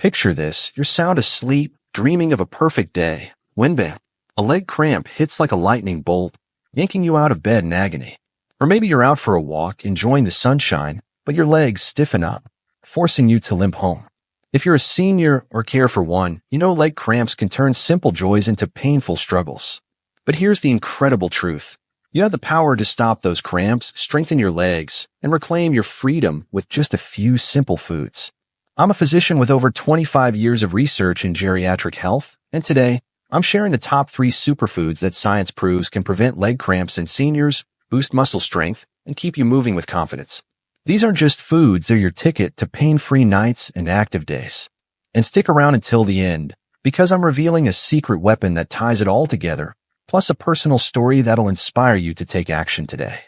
Picture this, you're sound asleep, dreaming of a perfect day. When bam, a leg cramp hits like a lightning bolt, yanking you out of bed in agony. Or maybe you're out for a walk, enjoying the sunshine, but your legs stiffen up, forcing you to limp home. If you're a senior or care for one, you know leg cramps can turn simple joys into painful struggles. But here's the incredible truth. You have the power to stop those cramps, strengthen your legs, and reclaim your freedom with just a few simple foods. I'm a physician with over 25 years of research in geriatric health, and today, I'm sharing the top 3 superfoods that science proves can prevent leg cramps in seniors, boost muscle strength, and keep you moving with confidence. These aren't just foods, they're your ticket to pain-free nights and active days. And stick around until the end, because I'm revealing a secret weapon that ties it all together, plus a personal story that'll inspire you to take action today.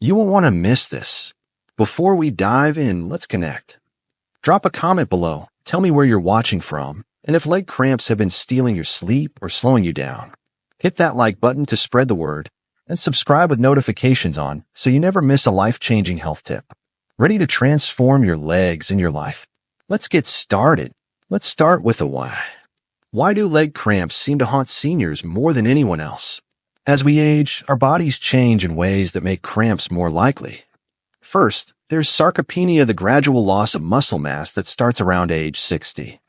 You won't want to miss this. Before we dive in, let's connect. Drop a comment below, tell me where you're watching from, and if leg cramps have been stealing your sleep or slowing you down. Hit that like button to spread the word, and subscribe with notifications on so you never miss a life-changing health tip. Ready to transform your legs and your life? Let's get started. Let's start with the why. Why do leg cramps seem to haunt seniors more than anyone else? As we age, our bodies change in ways that make cramps more likely. First, there's sarcopenia, the gradual loss of muscle mass that starts around age 60.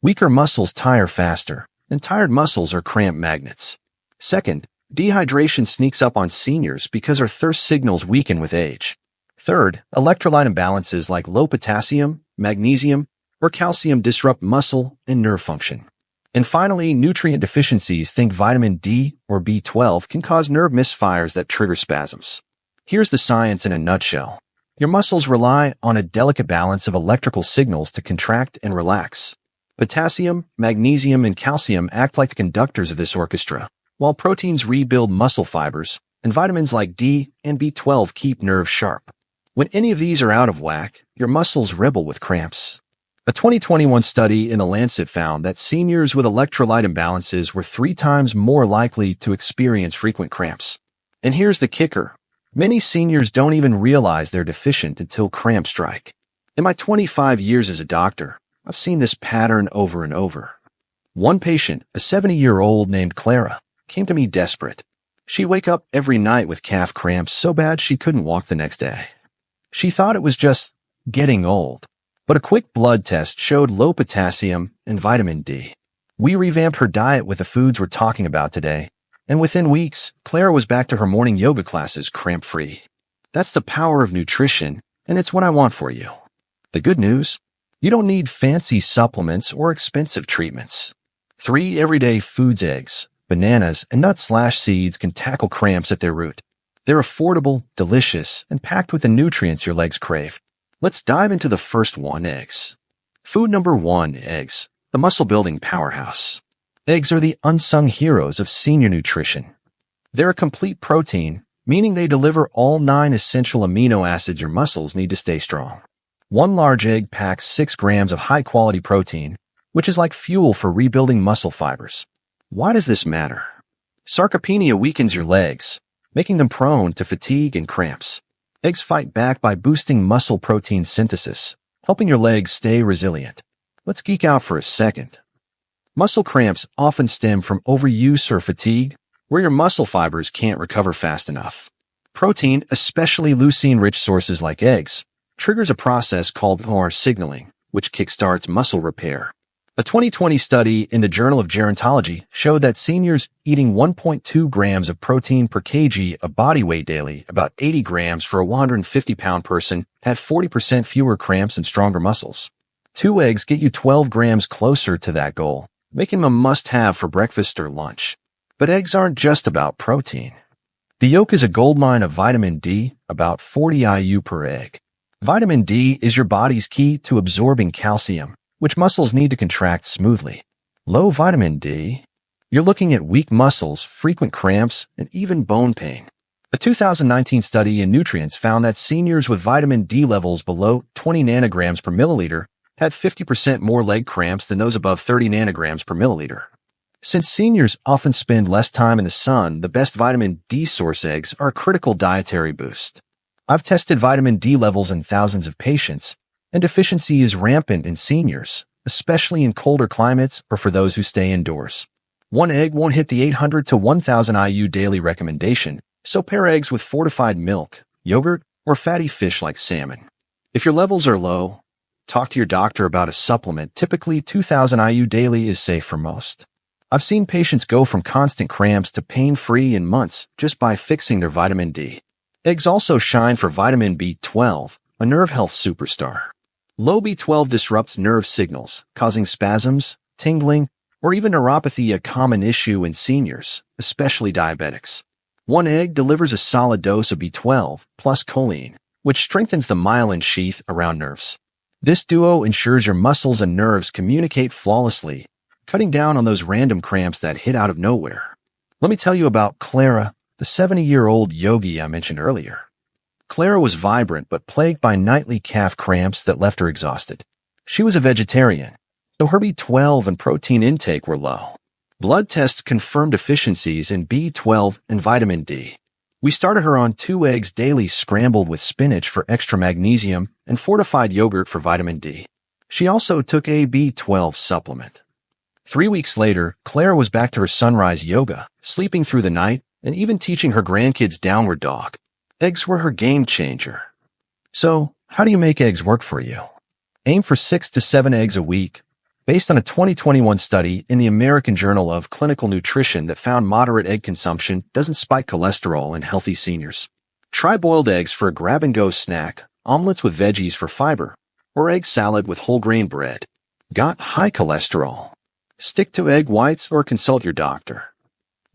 Weaker muscles tire faster, and tired muscles are cramp magnets. Second, dehydration sneaks up on seniors because our thirst signals weaken with age. Third, electrolyte imbalances like low potassium, magnesium, or calcium disrupt muscle and nerve function. And finally, nutrient deficiencies, think vitamin D or B12, can cause nerve misfires that trigger spasms. Here's the science in a nutshell. Your muscles rely on a delicate balance of electrical signals to contract and relax. Potassium, magnesium, and calcium act like the conductors of this orchestra, while proteins rebuild muscle fibers, and vitamins like D and B12 keep nerves sharp. When any of these are out of whack, your muscles rebel with cramps. A 2021 study in The Lancet found that seniors with electrolyte imbalances were 3 times more likely to experience frequent cramps. And here's the kicker. Many seniors don't even realize they're deficient until cramps strike. In my 25 years as a doctor, I've seen this pattern over and over. One patient, a 70-year-old named Clara, came to me desperate. She'd wake up every night with calf cramps so bad she couldn't walk the next day. She thought it was just getting old, but a quick blood test showed low potassium and vitamin D. We revamped her diet with the foods we're talking about today, and within weeks, Clara was back to her morning yoga classes cramp-free. That's the power of nutrition, and it's what I want for you. The good news? You don't need fancy supplements or expensive treatments. 3 everyday foods: eggs, bananas, and nuts/seeds can tackle cramps at their root. They're affordable, delicious, and packed with the nutrients your legs crave. Let's dive into the first one: eggs. Food number 1, eggs, the muscle-building powerhouse. Eggs are the unsung heroes of senior nutrition. They're a complete protein, meaning they deliver all 9 essential amino acids your muscles need to stay strong. One large egg packs 6 grams of high-quality protein, which is like fuel for rebuilding muscle fibers. Why does this matter? Sarcopenia weakens your legs, making them prone to fatigue and cramps. Eggs fight back by boosting muscle protein synthesis, helping your legs stay resilient. Let's geek out for a second. Muscle cramps often stem from overuse or fatigue, where your muscle fibers can't recover fast enough. Protein, especially leucine-rich sources like eggs, triggers a process called mTOR signaling, which kickstarts muscle repair. A 2020 study in the Journal of Gerontology showed that seniors eating 1.2 grams of protein per kg of body weight daily, about 80 grams for a 150-pound person, had 40% fewer cramps and stronger muscles. 2 eggs get you 12 grams closer to that goal, making them a must-have for breakfast or lunch. But eggs aren't just about protein. The yolk is a goldmine of vitamin D, about 40 IU per egg. Vitamin D is your body's key to absorbing calcium, which muscles need to contract smoothly. Low vitamin D, you're looking at weak muscles, frequent cramps, and even bone pain. A 2019 study in Nutrients found that seniors with vitamin D levels below 20 nanograms per milliliter had 50% more leg cramps than those above 30 nanograms per milliliter. Since seniors often spend less time in the sun, the best vitamin D source eggs are a critical dietary boost. I've tested vitamin D levels in thousands of patients, and deficiency is rampant in seniors, especially in colder climates or for those who stay indoors. One egg won't hit the 800 to 1000 IU daily recommendation, so pair eggs with fortified milk, yogurt, or fatty fish like salmon. If your levels are low, talk to your doctor about a supplement. Typically, 2000 IU daily is safe for most. I've seen patients go from constant cramps to pain-free in months just by fixing their vitamin D. Eggs also shine for vitamin B12, a nerve health superstar. Low B12 disrupts nerve signals, causing spasms, tingling, or even neuropathy, a common issue in seniors, especially diabetics. One egg delivers a solid dose of B12 plus choline, which strengthens the myelin sheath around nerves. This duo ensures your muscles and nerves communicate flawlessly, cutting down on those random cramps that hit out of nowhere. Let me tell you about Clara, the 70-year-old yogi I mentioned earlier. Clara was vibrant but plagued by nightly calf cramps that left her exhausted. She was a vegetarian, so her B12 and protein intake were low. Blood tests confirmed deficiencies in B12 and vitamin D. We started her on 2 eggs daily scrambled with spinach for extra magnesium and fortified yogurt for vitamin D. She also took a B12 supplement. 3 weeks later, Clara was back to her sunrise yoga, sleeping through the night, and even teaching her grandkids downward dog. Eggs were her game changer. So, how do you make eggs work for you? Aim for 6 to 7 eggs a week, based on a 2021 study in the American Journal of Clinical Nutrition that found moderate egg consumption doesn't spike cholesterol in healthy seniors. Try boiled eggs for a grab-and-go snack, omelets with veggies for fiber, or egg salad with whole grain bread. Got high cholesterol? Stick to egg whites or consult your doctor.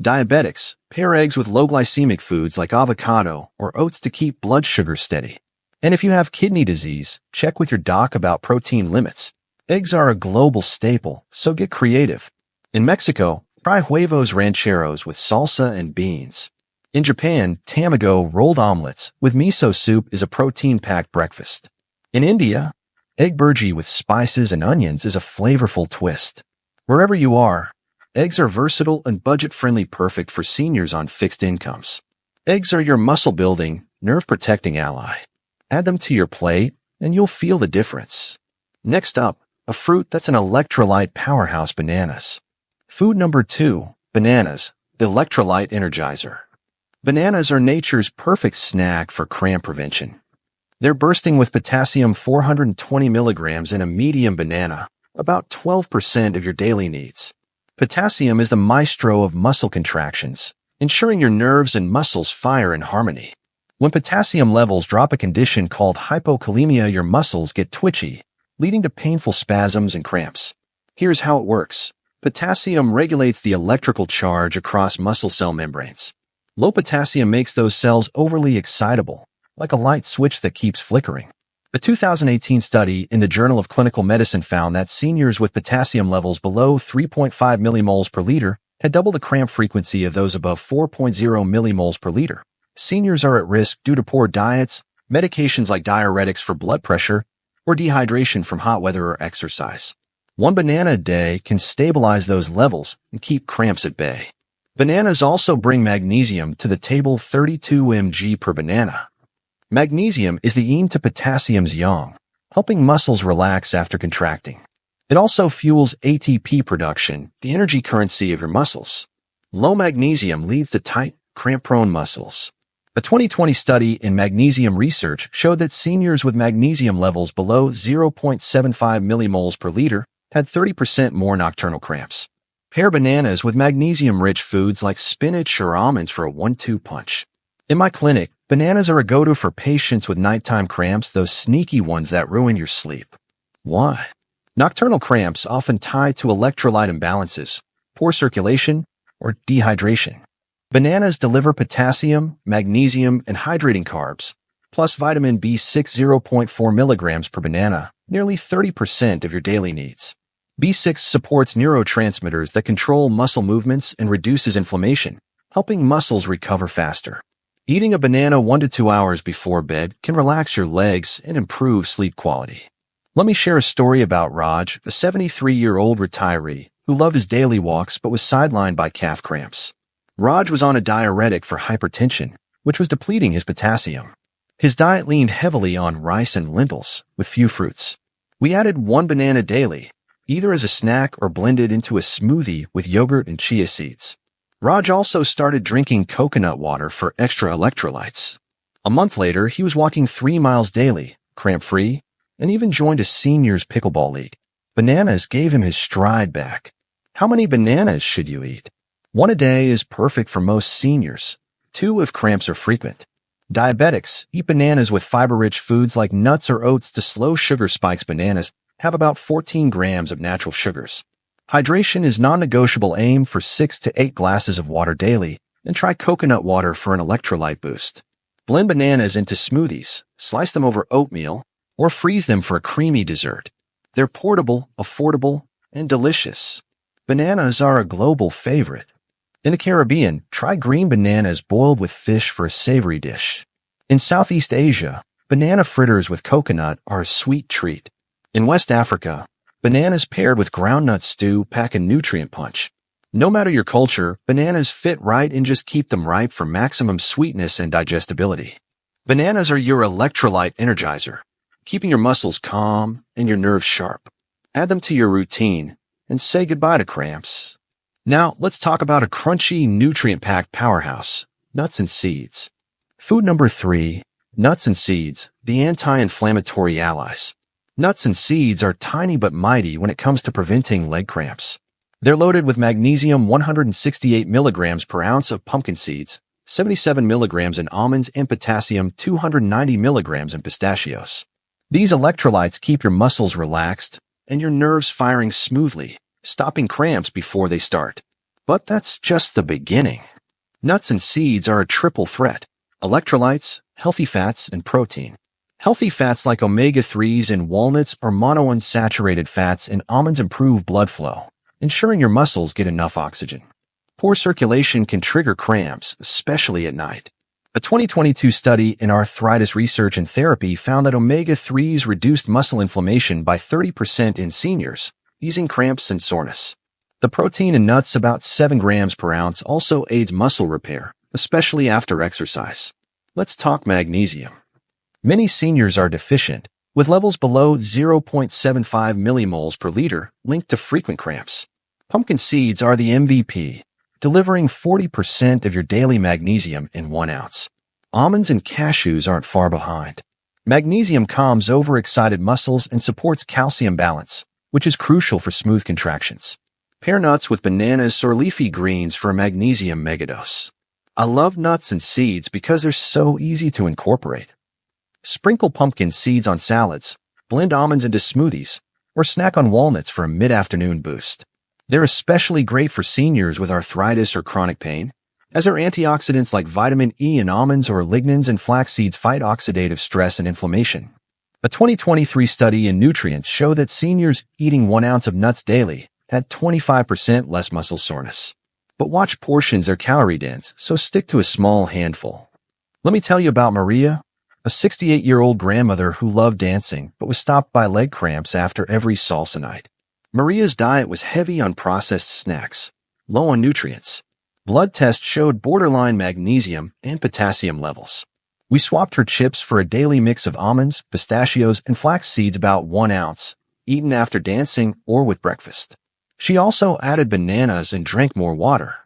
Diabetics, pair eggs with low glycemic foods like avocado or oats to keep blood sugar steady. And if you have kidney disease, check with your doc about protein limits. Eggs are a global staple, so get creative. In Mexico, try huevos rancheros with salsa and beans. In Japan, tamago rolled omelets with miso soup is a protein-packed breakfast. In India, egg burji with spices and onions is a flavorful twist. Wherever you are, eggs are versatile and budget-friendly, perfect for seniors on fixed incomes. Eggs are your muscle-building, nerve-protecting ally. Add them to your plate, and you'll feel the difference. Next up, a fruit that's an electrolyte powerhouse: bananas. Food number 2, bananas, the electrolyte energizer. Bananas are nature's perfect snack for cramp prevention. They're bursting with potassium, 420 milligrams in a medium banana, about 12% of your daily needs. Potassium is the maestro of muscle contractions, ensuring your nerves and muscles fire in harmony. When potassium levels drop, a condition called hypokalemia, your muscles get twitchy, leading to painful spasms and cramps. Here's how it works. Potassium regulates the electrical charge across muscle cell membranes. Low potassium makes those cells overly excitable, like a light switch that keeps flickering. A 2018 study in the Journal of Clinical Medicine found that seniors with potassium levels below 3.5 millimoles per liter had double the cramp frequency of those above 4.0 millimoles per liter. Seniors are at risk due to poor diets, medications like diuretics for blood pressure, or dehydration from hot weather or exercise. One banana a day can stabilize those levels and keep cramps at bay. Bananas also bring magnesium to the table, 32 mg per banana. Magnesium is the yin to potassium's yang, helping muscles relax after contracting. It also fuels ATP production, the energy currency of your muscles. Low magnesium leads to tight, cramp-prone muscles. A 2020 study in magnesium research showed that seniors with magnesium levels below 0.75 millimoles per liter had 30% more nocturnal cramps. Pair bananas with magnesium-rich foods like spinach or almonds for a 1-2 punch. In my clinic, bananas are a go-to for patients with nighttime cramps, those sneaky ones that ruin your sleep. Why? Nocturnal cramps often tie to electrolyte imbalances, poor circulation, or dehydration. Bananas deliver potassium, magnesium, and hydrating carbs, plus vitamin B6, 0.4 milligrams per banana, nearly 30% of your daily needs. B6 supports neurotransmitters that control muscle movements and reduces inflammation, helping muscles recover faster. Eating a banana 1 to 2 hours before bed can relax your legs and improve sleep quality. Let me share a story about Raj, a 73-year-old retiree who loved his daily walks but was sidelined by calf cramps. Raj was on a diuretic for hypertension, which was depleting his potassium. His diet leaned heavily on rice and lentils, with few fruits. We added 1 banana daily, either as a snack or blended into a smoothie with yogurt and chia seeds. Raj also started drinking coconut water for extra electrolytes. A month later, he was walking 3 miles daily, cramp-free, and even joined a seniors pickleball league. Bananas gave him his stride back. How many bananas should you eat? 1 a day is perfect for most seniors. 2 if cramps are frequent. Diabetics eat bananas with fiber-rich foods like nuts or oats to slow sugar spikes. Bananas have about 14 grams of natural sugars. Hydration is non-negotiable. Aim for 6 to 8 glasses of water daily, and try coconut water for an electrolyte boost. Blend bananas into smoothies, slice them over oatmeal, or freeze them for a creamy dessert. They're portable, affordable, and delicious. Bananas are a global favorite. In the Caribbean, try green bananas boiled with fish for a savory dish. In Southeast Asia, banana fritters with coconut are a sweet treat. In West Africa, bananas paired with groundnut stew pack a nutrient punch. No matter your culture, bananas fit right in. Just keep them ripe for maximum sweetness and digestibility. Bananas are your electrolyte energizer, keeping your muscles calm and your nerves sharp. Add them to your routine and say goodbye to cramps. Now, let's talk about a crunchy, nutrient-packed powerhouse, nuts and seeds. Food number 3, nuts and seeds, the anti-inflammatory allies. Nuts and seeds are tiny but mighty when it comes to preventing leg cramps. They're loaded with magnesium, 168 milligrams per ounce of pumpkin seeds, 77 milligrams in almonds, and potassium, 290 milligrams in pistachios. These electrolytes keep your muscles relaxed and your nerves firing smoothly, stopping cramps before they start. But that's just the beginning. Nuts and seeds are a triple threat: electrolytes, healthy fats, and protein. Healthy fats like omega-3s in walnuts or monounsaturated fats in almonds improve blood flow, ensuring your muscles get enough oxygen. Poor circulation can trigger cramps, especially at night. A 2022 study in Arthritis Research and Therapy found that omega-3s reduced muscle inflammation by 30% in seniors, easing cramps and soreness. The protein in nuts, about 7 grams per ounce, also aids muscle repair, especially after exercise. Let's talk magnesium. Many seniors are deficient, with levels below 0.75 millimoles per liter linked to frequent cramps. Pumpkin seeds are the MVP, delivering 40% of your daily magnesium in 1 ounce. Almonds and cashews aren't far behind. Magnesium calms overexcited muscles and supports calcium balance, which is crucial for smooth contractions. Pair nuts with bananas or leafy greens for a magnesium megadose. I love nuts and seeds because they're so easy to incorporate. Sprinkle pumpkin seeds on salads, blend almonds into smoothies, or snack on walnuts for a mid-afternoon boost. They're especially great for seniors with arthritis or chronic pain, as their antioxidants like vitamin E in almonds or lignans and flax seeds fight oxidative stress and inflammation. A 2023 study in Nutrients showed that seniors eating 1 ounce of nuts daily had 25% less muscle soreness. But watch portions are calorie dense, so stick to a small handful. Let me tell you about Maria, a 68-year-old grandmother who loved dancing but was stopped by leg cramps after every salsa night. Maria's diet was heavy on processed snacks, low on nutrients. Blood tests showed borderline magnesium and potassium levels. We swapped her chips for a daily mix of almonds, pistachios, and flax seeds, about 1 ounce, eaten after dancing or with breakfast. She also added bananas and drank more water.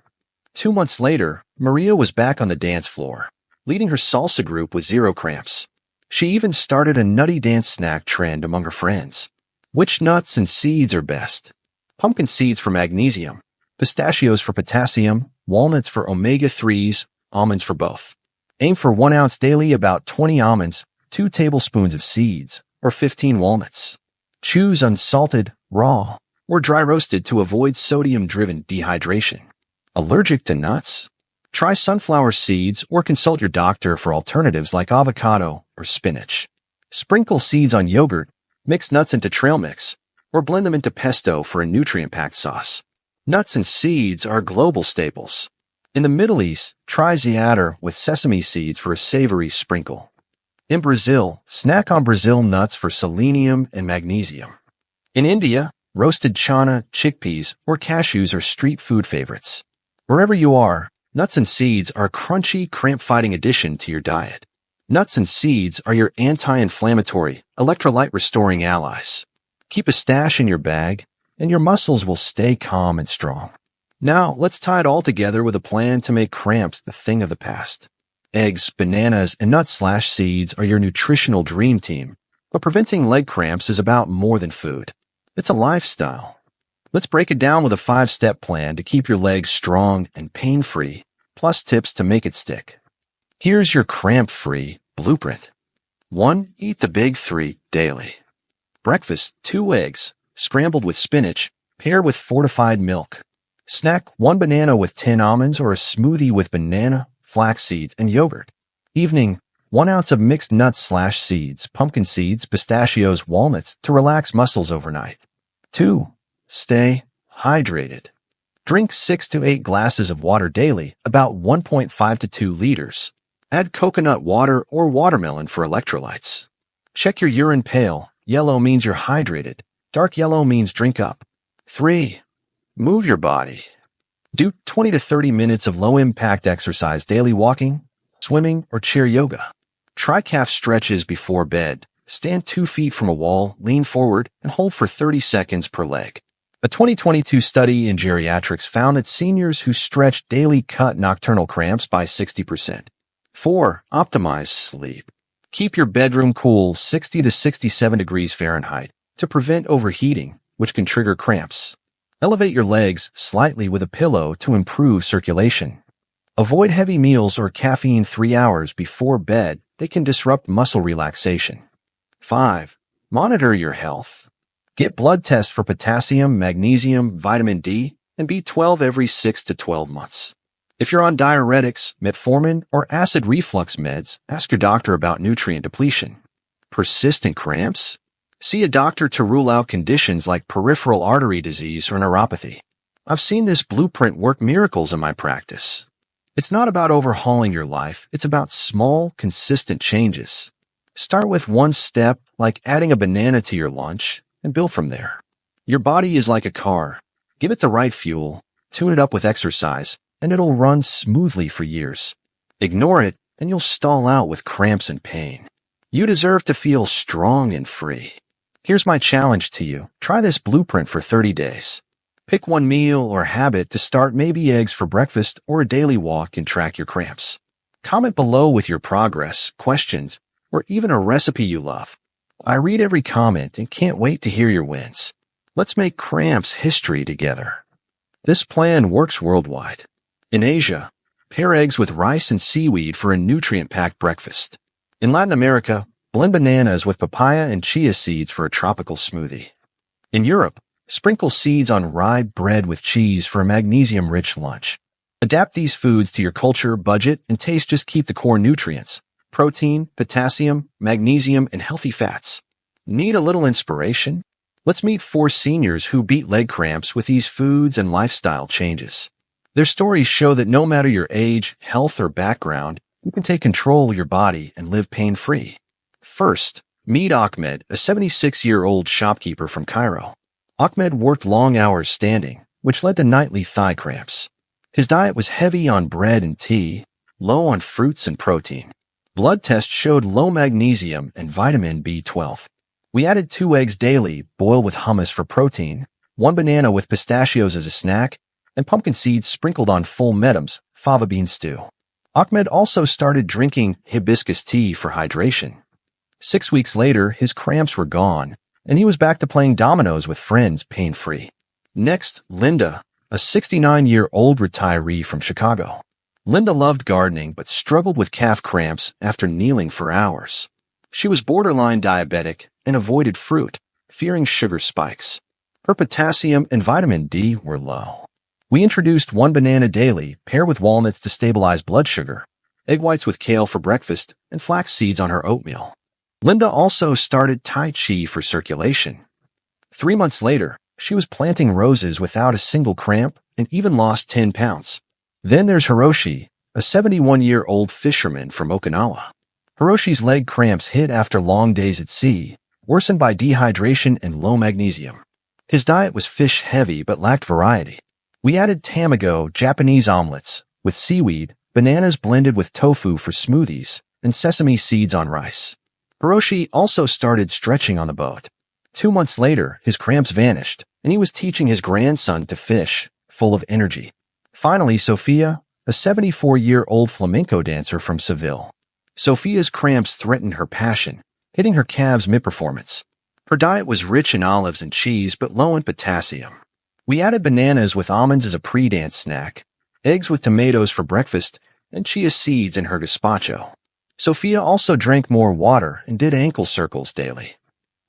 2 months later, Maria was back on the dance floor, leading her salsa group with 0 cramps. She even started a nutty dance snack trend among her friends. Which nuts and seeds are best? Pumpkin seeds for magnesium, pistachios for potassium, walnuts for omega-3s, almonds for both. Aim for 1 ounce daily, about 20 almonds, 2 tablespoons of seeds, or 15 walnuts. Choose unsalted, raw, or dry roasted to avoid sodium-driven dehydration. Allergic to nuts? Try sunflower seeds or consult your doctor for alternatives like avocado or spinach. Sprinkle seeds on yogurt, mix nuts into trail mix, or blend them into pesto for a nutrient-packed sauce. Nuts and seeds are global staples. In the Middle East, try za'atar with sesame seeds for a savory sprinkle. In Brazil, snack on Brazil nuts for selenium and magnesium. In India, roasted chana, chickpeas, or cashews are street food favorites. Wherever you are, nuts and seeds are a crunchy, cramp-fighting addition to your diet. Nuts and seeds are your anti-inflammatory, electrolyte-restoring allies. Keep a stash in your bag and your muscles will stay calm and strong. Now, let's tie it all together with a plan to make cramps a thing of the past. Eggs, bananas, and nuts/seeds are your nutritional dream team, but preventing leg cramps is about more than food. It's a lifestyle. Let's break it down with a 5-step plan to keep your legs strong and pain-free, plus tips to make it stick. Here's your cramp-free blueprint. 1. Eat the big 3 daily. Breakfast, 2 eggs, scrambled with spinach, paired with fortified milk. Snack, 1 banana with 10 almonds or a smoothie with banana, flax seeds, and yogurt. Evening, 1 ounce of mixed nuts/seeds, pumpkin seeds, pistachios, walnuts to relax muscles overnight. 2. Stay hydrated. Drink 6 to 8 glasses of water daily, about 1.5 to 2 liters. Add coconut water or watermelon for electrolytes. Check your urine pale. Yellow means you're hydrated. Dark yellow means drink up. 3. Move your body. Do 20 to 30 minutes of low-impact exercise daily, walking, swimming, or chair yoga. Try calf stretches before bed. Stand 2 feet from a wall, lean forward, and hold for 30 seconds per leg. A 2022 study in geriatrics found that seniors who stretched daily cut nocturnal cramps by 60%. 4. Optimize sleep. Keep your bedroom cool 60 to 67 degrees Fahrenheit to prevent overheating, which can trigger cramps. Elevate your legs slightly with a pillow to improve circulation. Avoid heavy meals or caffeine 3 hours before bed. They can disrupt muscle relaxation. 5. Monitor your health. Get blood tests for potassium, magnesium, vitamin D, and B12 every 6 to 12 months. If you're on diuretics, metformin, or acid reflux meds, ask your doctor about nutrient depletion. Persistent cramps? See a doctor to rule out conditions like peripheral artery disease or neuropathy. I've seen this blueprint work miracles in my practice. It's not about overhauling your life, it's about small, consistent changes. Start with 1 step, like adding a banana to your lunch, and build from there. Your body is like a car. Give it the right fuel, tune it up with exercise, and it'll run smoothly for years. Ignore it, and you'll stall out with cramps and pain. You deserve to feel strong and free. Here's my challenge to you. Try this blueprint for 30 days. Pick 1 meal or habit to start, maybe eggs for breakfast or a daily walk, and track your cramps. Comment below with your progress, questions, or even a recipe you love. I read every comment and can't wait to hear your wins. Let's make cramps history together. This plan works worldwide. In Asia, pair eggs with rice and seaweed for a nutrient-packed breakfast. In Latin America, blend bananas with papaya and chia seeds for a tropical smoothie. In Europe, sprinkle seeds on rye bread with cheese for a magnesium-rich lunch. Adapt these foods to your culture, budget, and taste. Just keep the core nutrients: protein, potassium, magnesium, and healthy fats. Need a little inspiration? Let's meet 4 seniors who beat leg cramps with these foods and lifestyle changes. Their stories show that no matter your age, health, or background, you can take control of your body and live pain-free. First, meet Ahmed, a 76-year-old shopkeeper from Cairo. Ahmed worked long hours standing, which led to nightly thigh cramps. His diet was heavy on bread and tea, low on fruits and protein. Blood tests showed low magnesium and vitamin B12. We added 2 eggs daily, boiled with hummus for protein, 1 banana with pistachios as a snack, and pumpkin seeds sprinkled on full medams, fava bean stew. Ahmed also started drinking hibiscus tea for hydration. 6 weeks later, his cramps were gone, and he was back to playing dominoes with friends pain-free. Next, Linda, a 69-year-old retiree from Chicago. Linda loved gardening but struggled with calf cramps after kneeling for hours. She was borderline diabetic and avoided fruit, fearing sugar spikes. Her potassium and vitamin D were low. We introduced 1 banana daily, paired with walnuts to stabilize blood sugar, egg whites with kale for breakfast, and flax seeds on her oatmeal. Linda also started Tai Chi for circulation. 3 months later, she was planting roses without a single cramp and even lost 10 pounds. Then there's Hiroshi, a 71-year-old fisherman from Okinawa. Hiroshi's leg cramps hit after long days at sea, worsened by dehydration and low magnesium. His diet was fish-heavy but lacked variety. We added tamago, Japanese omelets, with seaweed, bananas blended with tofu for smoothies, and sesame seeds on rice. Hiroshi also started stretching on the boat. 2 months later, his cramps vanished, and he was teaching his grandson to fish, full of energy. Finally, Sophia, a 74-year-old flamenco dancer from Seville. Sophia's cramps threatened her passion, hitting her calves mid-performance. Her diet was rich in olives and cheese, but low in potassium. We added bananas with almonds as a pre-dance snack, eggs with tomatoes for breakfast, and chia seeds in her gazpacho. Sophia also drank more water and did ankle circles daily.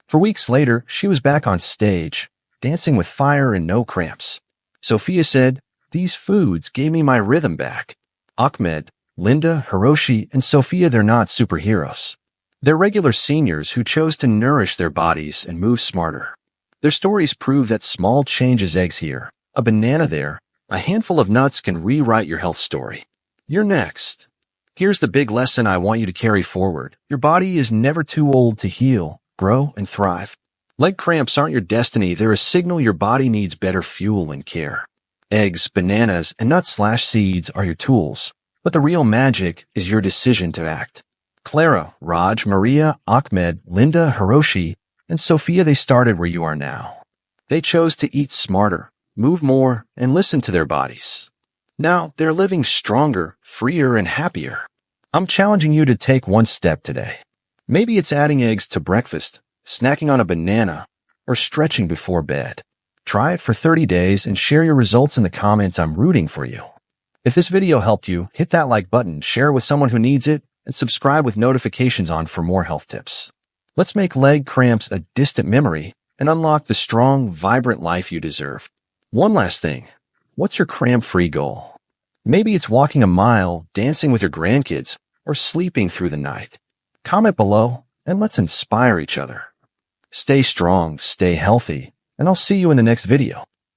For weeks later, she was back on stage, dancing with fire and no cramps. Sophia said, "These foods gave me my rhythm back." Ahmed, Linda, Hiroshi, and Sophia, they're not superheroes. They're regular seniors who chose to nourish their bodies and move smarter. Their stories prove that small changes, eggs here, a banana there, a handful of nuts, can rewrite your health story. You're next. Here's the big lesson I want you to carry forward. Your body is never too old to heal, grow, and thrive. Leg cramps aren't your destiny. They're a signal your body needs better fuel and care. Eggs, bananas, and nuts/seeds are your tools, but the real magic is your decision to act. Clara, Raj, Maria, Ahmed, Linda, Hiroshi, and Sophia, they started where you are now. They chose to eat smarter, move more, and listen to their bodies. Now they're living stronger, freer, and happier. I'm challenging you to take one step today. Maybe it's adding eggs to breakfast, snacking on a banana, or stretching before bed. Try it for 30 days and share your results in the comments. I'm rooting for you. If this video helped you, hit that like button, share it with someone who needs it, and subscribe with notifications on for more health tips. Let's make leg cramps a distant memory and unlock the strong, vibrant life you deserve. One last thing. What's your cramp-free goal? Maybe it's walking a mile, dancing with your grandkids, or sleeping through the night. Comment below, and let's inspire each other. Stay strong, stay healthy, and I'll see you in the next video.